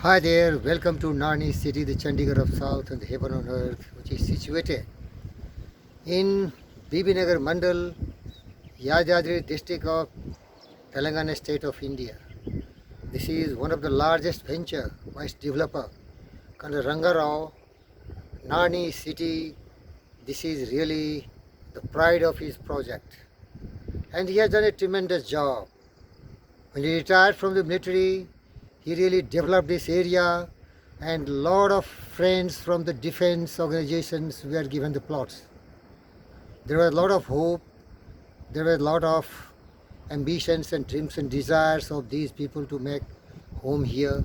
Hi there, welcome to Narni city, the Chandigarh of South and the heaven on earth, which is situated in Bibinagar Mandal, Yadadri district of Telangana state of India. This is one of the largest venture by its developer, Kanda Ranga Rao. Narni city, this is really the pride of his project. And he has done a tremendous job. When he retired from the military, he really developed this area, and a lot of friends from the defense organizations were given the plots. There was a lot of hope, there were a lot of ambitions and dreams and desires of these people to make home here,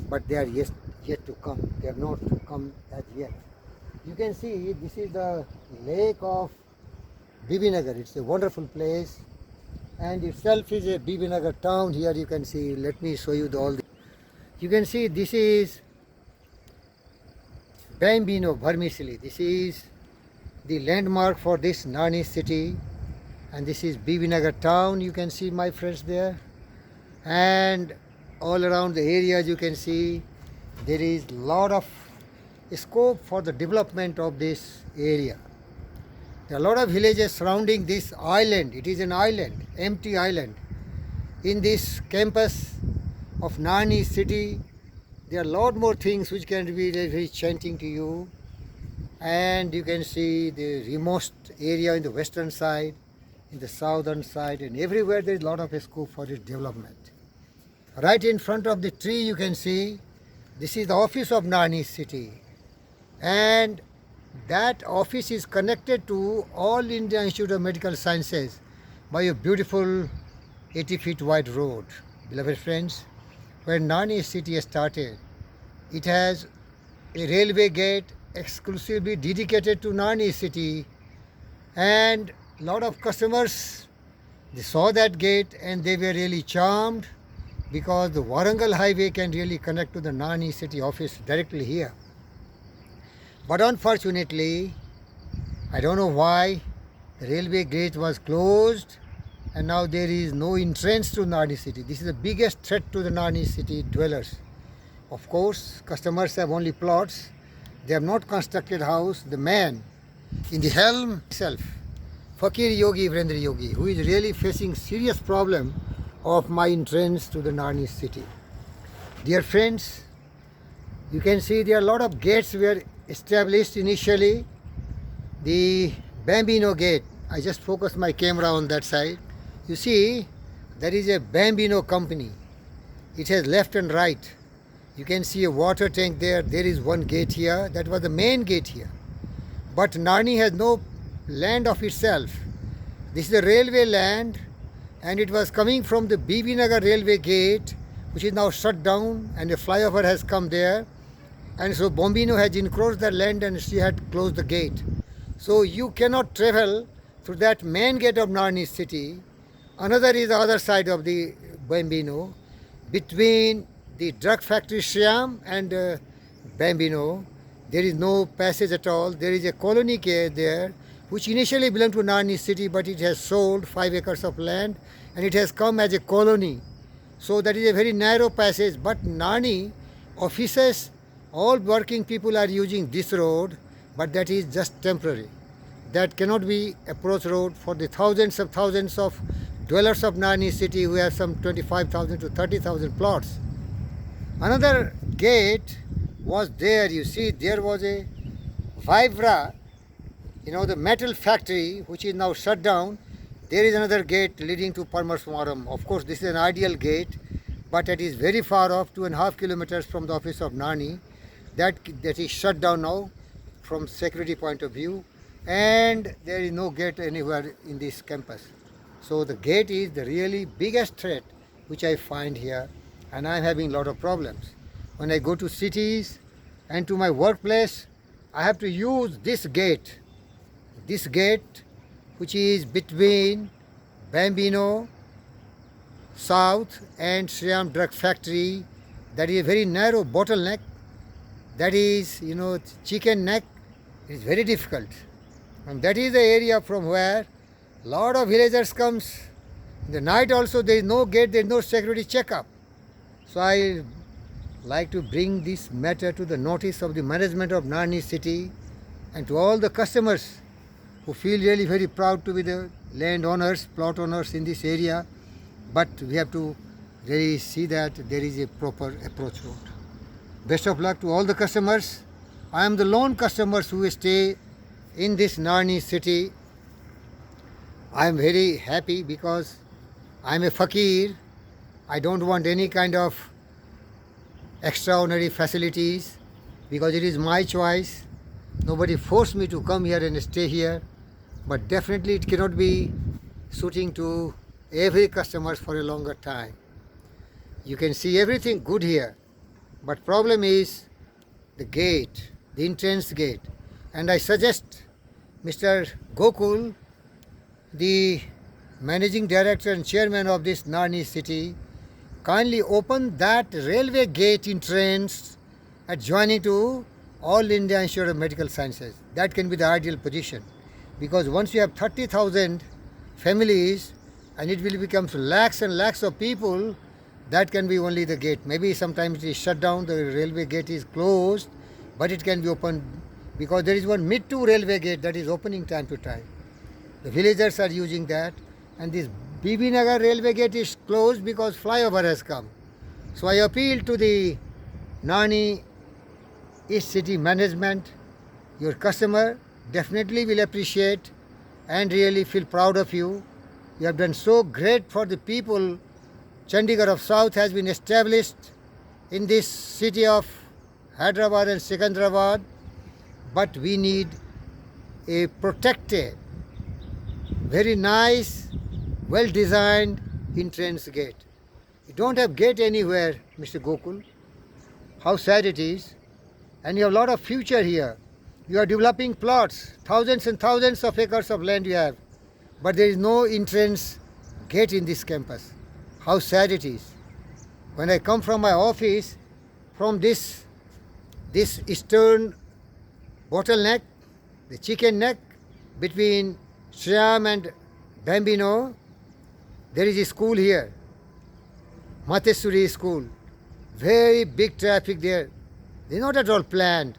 but they are yet to come. They have not come as yet. You can see this is the lake of Bibinagar. It's a wonderful place, and itself is a Bibinagar town. Here you can see, let me show you all the. You can see this is Bambino Vermicelli. This is the landmark for this Narni city, and this is Bibinagar town. You can see my friends there, and all around the areas you can see there is lot of scope for the development of this area. There are a lot of villages surrounding this island. It is an island, empty island. In this campus of Narni city, there are a lot more things which can be very chanting to you. And you can see the remote area in the western side, in the southern side, and everywhere there is a lot of scope for its development. Right in front of the tree you can see, this is the office of Narni city. And that office is connected to All India Institute of Medical Sciences by a beautiful 80 feet wide road. Beloved friends, when Narni city started, it has a railway gate exclusively dedicated to Narni city, and a lot of customers, they saw that gate and they were really charmed because the Warangal highway can really connect to the Narni city office directly here. But unfortunately, I don't know why, the railway gate was closed and now there is no entrance to Narni city. This is the biggest threat to the Narni city dwellers. Of course, customers have only plots. They have not constructed house. The man in the helm itself, Fakir Yogi Virendra Yogi, who is really facing serious problem of my entrance to the Narni city. Dear friends, you can see there are a lot of gates were established initially. The Bambino gate, I just focus my camera on that side. You see, there is a Bambino company. It has left and right. You can see a water tank there. There is one gate here. That was the main gate here. But Narni has no land of itself. This is the railway land, and it was coming from the Bibinagar railway gate, which is now shut down, and a flyover has come there. And so Bombino has encroached the land and she had closed the gate. So you cannot travel through that main gate of Narni city. Another is the other side of the Bambino, between the drug factory Shyam and Bambino. There is no passage at all. There is a colony there, which initially belonged to Narni city, but it has sold 5 acres of land and it has come as a colony. So that is a very narrow passage. But Narni officers, all working people are using this road, but that is just temporary. That cannot be approach road for the thousands of dwellers of Narni city who have some 25,000 to 30,000 plots. Another gate was there. You see, there was a Vibra, the metal factory, which is now shut down. There is another gate leading to Parmaswaram. Of course, this is an ideal gate, but it is very far off, 2.5 kilometers from the office of Narni. That is shut down now from security point of view, and there is no gate anywhere in this campus. So the gate is the really biggest threat which I find here, and I am having a lot of problems. When I go to cities and to my workplace, I have to use this gate which is between Bambino South and Shyam Drug Factory. That is a very narrow bottleneck. That is, chicken neck. It is very difficult. And that is the area from where a lot of villagers comes. In the night also there is no gate, there is no security checkup. So I like to bring this matter to the notice of the management of Narni city and to all the customers who feel really very proud to be the landowners, plot owners in this area. But we have to really see that there is a proper approach road. Best of luck to all the customers. I am the lone customers who stay in this Narni city. I am very happy because I am a fakir. I don't want any kind of extraordinary facilities because it is my choice. Nobody forced me to come here and stay here. But definitely it cannot be suiting to every customer for a longer time. You can see everything good here. But problem is the gate, the entrance gate. And I suggest Mr. Gokul, the managing director and chairman of this Narni city, kindly open that railway gate entrance adjoining to All India Institute of Medical Sciences. That can be the ideal position. Because once you have 30,000 families and it will become lakhs and lakhs of people, that can be only the gate. Maybe sometimes it is shut down, the railway gate is closed, but it can be opened because there is one mid-2 railway gate that is opening time to time. The villagers are using that, and this Bibi Nagar railway gate is closed because flyover has come. So I appeal to the Narni East City management, your customer definitely will appreciate and really feel proud of you. You have done so great for the people. Chandigarh of South has been established in this city of Hyderabad and Secunderabad, but we need a protected, very nice, well designed entrance gate. You don't have gate anywhere, Mr. Gokul. How sad it is. And you have a lot of future here. You are developing plots, thousands and thousands of acres of land you have, but there is no entrance gate in this campus. How sad it is. When I come from my office, from this eastern bottleneck, the chicken neck between Shyam and Bambino, there is a school here, Matesuri school. Very big traffic there. They are not at all planned.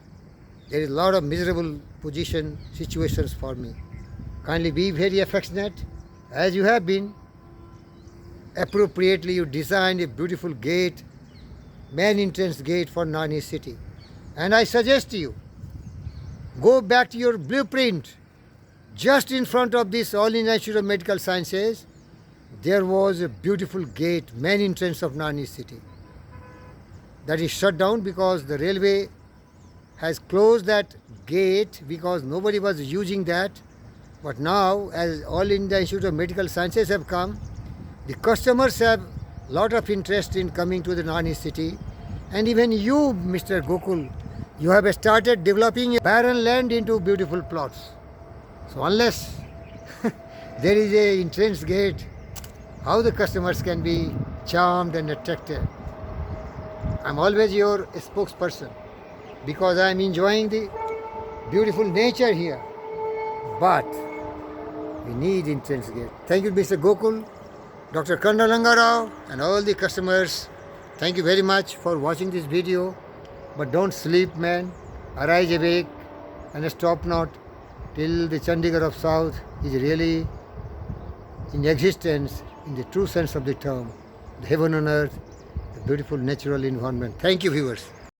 There is a lot of miserable situations for me. Kindly be very affectionate as you have been. Appropriately you designed a beautiful gate, main entrance gate for Narni city. And I suggest you, go back to your blueprint. Just in front of this All India Institute of Medical Sciences, there was a beautiful gate, main entrance of Narni city. That is shut down because the railway has closed that gate because nobody was using that. But now, as All India Institute of Medical Sciences have come, the customers have a lot of interest in coming to the Narni city. And even you, Mr. Gokul, you have started developing barren land into beautiful plots. So unless there is a entrance gate, how the customers can be charmed and attracted? I'm always your spokesperson because I'm enjoying the beautiful nature here. But we need entrance gate. Thank you, Mr. Gokul, Dr. Karna Rangarao, and all the customers. Thank you very much for watching this video. But don't sleep, man. Arise awake and stop not till the Chandigarh of South is really in existence in the true sense of the term. The heaven on earth, the beautiful natural environment. Thank you, viewers.